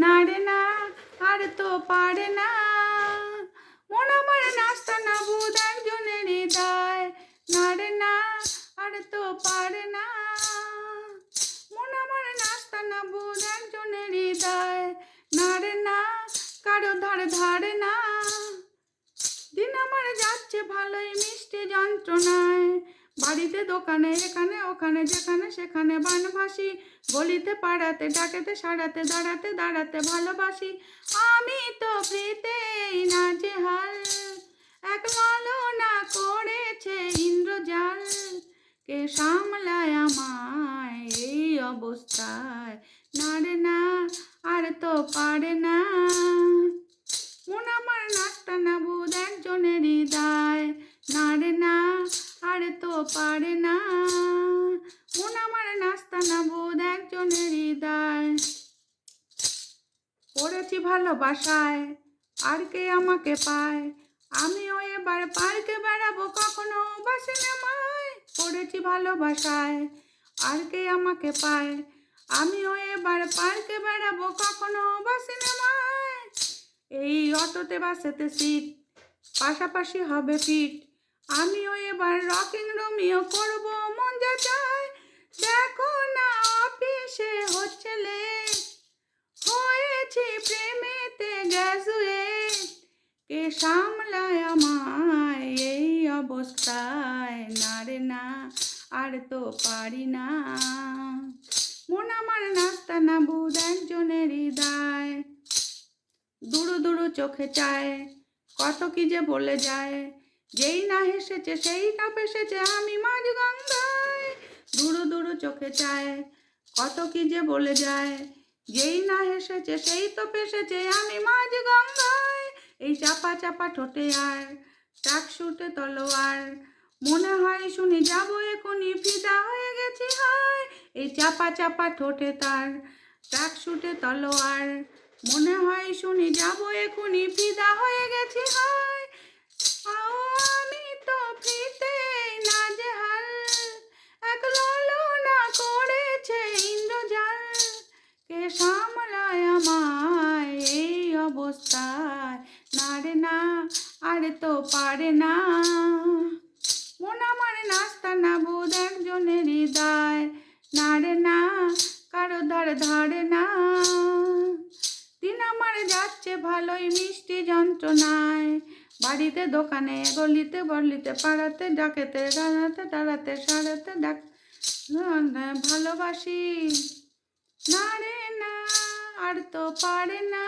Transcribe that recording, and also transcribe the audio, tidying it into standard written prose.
না রে না আর তো পারে না, মন আমার নাস্তা না বুধ একজনের হৃদয়। না রে না আর তো পারে না, মন আমার নাস্তা না বুধ একজনের হৃদয়। না রে না কারো ধারে ধারে না, দিন আমার যাচ্ছে ভালোই মিষ্টি যন্ত্রণায়। বাড়িতে দোকানে এখানে ওখানে যেখানে সেখানে বানভাসি, গলিতে পাড়াতে ডাকেতে সারাতে দাঁড়াতে দাঁড়াতে ভালোবাসি। আমি তো ফ্রিতেই নাজেহাল, এক ললনা করেছে ইন্দ্রজাল। কে সামলায় আমায় এই অবস্থায়। না রে না আর তো পারে না, মন আমার নাস্তা না বুধ একজনের হৃদয়। না রে না আর তো পারে না, মন আমার নাস্তা না বুধ একজনের হৃদয়। পড়েছি ভালোবাসায় আর কে আমাকে পায়, আমিও এবার পার্কে বেড়াবো কখনো বা সিনেমায়। পড়েছি ভালোবাসায় আর কে আমাকে পায়, আমিও এবার পার্কে বেড়াবো কখনো বা সিনেমায়। এই অটোতে বাসেতে সিট পাশাপাশি হবে ফিট, আমিও এবার রকিং রোমিও করবো মন যা চায়। দেখো না অফিসে হচ্ছে লেট, হয়েছি প্রেমেতে গ্র্যাজুয়েট। কে সামলায় আমায় এই অবস্থায়। না রে না আর তো পারি না, মন আমার নাস্তা না বুধ একজনের হৃদয়। দুরু দুরু চোখে চায় কত কি যে বলে যায়, যেই না হেসেছে সেই না ফেসেছে আমি মাঝ গঙ্গায়। দুরু দুরু চোখে চায় কত কি যে বলে যায়, যেই না হেসেছে সেই তো ফেসেছে আমি মাঝ গঙ্গায়। এই চাপা চাপা ঠোঁটে আর টাক শুটে তলোয়ার, মনে হয় শুনি যাবো এখনই ফিদা হয়ে গেছি হায়। এই চাপা চাপা ঠোঁটে তার টাক শুটে তলোয়ার, মনে হয় শুনি যাবো এখনই ফিদা হয়ে গেছি হায়। আমি তো ফ্রিতেই নাজেহাল, এক ললনা করেছে ইন্দ্রজাল। কে সামলায় আমায় এই অবস্থায়। না রে না আর তো পারে না, মন আমার নাস্তা না বুধ একজনের হৃদয়। না রে না কারো ধারে ধারে না, দিন আমার যাচ্ছে ভালোই মিষ্টি যন্ত্রণায়। বাড়িতে দোকানে গলিতে বলিতে পাড়াতে ডাকেতে দাঁড়াতে দাঁড়াতে সারাতে ডাক ভালোবাসি। না রে না আর তো পারে না।